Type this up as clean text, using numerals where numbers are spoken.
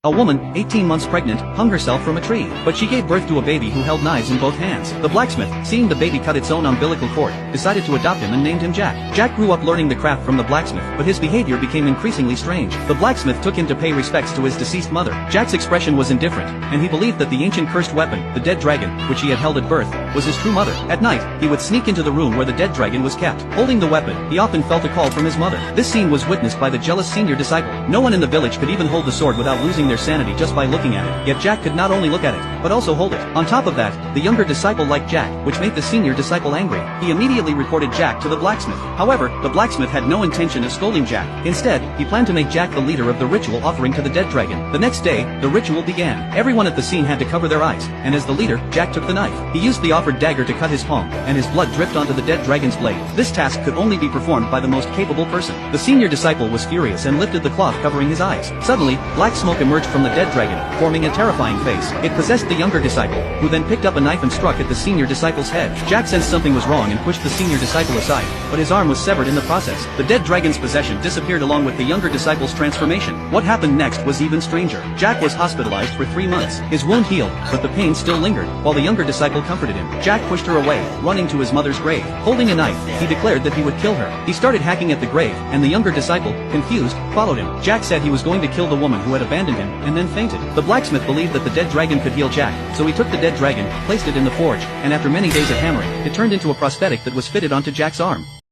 A woman, 18 months pregnant, hung herself from a tree, but she gave birth to a baby who held knives in both hands. The blacksmith, seeing the baby cut its own umbilical cord, decided to adopt him and named him Jack. Jack grew up learning the craft from the blacksmith, but his behavior became increasingly strange. The blacksmith took him to pay respects to his deceased mother. Jack's expression was indifferent, and he believed that the ancient cursed weapon, the dead dragon, which he had held at birth, was his true mother. At night, he would sneak into the room where the dead dragon was kept. Holding the weapon, he often felt a call from his mother. This scene was witnessed by the jealous senior disciple. No one in the village could even hold the sword without losing their sanity just by looking at it. Yet Jack could not only look at it, but also hold it. On top of that, the younger disciple liked Jack, which made the senior disciple angry. He immediately reported Jack to the blacksmith. However, the blacksmith had no intention of scolding Jack. Instead, he planned to make Jack the leader of the ritual offering to the dead dragon. The next day, the ritual began. Everyone at the scene had to cover their eyes, and as the leader, Jack took the knife. He used the offered dagger to cut his palm, and his blood dripped onto the dead dragon's blade. This task could only be performed by the most capable person. The senior disciple was furious and lifted the cloth covering his eyes. Suddenly, black smoke emerged from the dead dragon, forming a terrifying face. It possessed the younger disciple, who then picked up a knife and struck at the senior disciple's head. Jack sensed something was wrong and pushed the senior disciple aside, but his arm was severed in the process. The dead dragon's possession disappeared along with the younger disciple's transformation. What happened next was even stranger. Jack was hospitalized for 3 months. His wound healed, but the pain still lingered. While the younger disciple comforted him, Jack pushed her away, running to his mother's grave. Holding a knife, he declared that he would kill her. He started hacking at the grave, and the younger disciple, confused, followed him. Jack said he was going to kill the woman who had abandoned him, and then fainted. The blacksmith believed that the dead dragon could heal Jack, so he took the dead dragon, placed it in the forge, and after many days of hammering, it turned into a prosthetic that was fitted onto Jack's arm.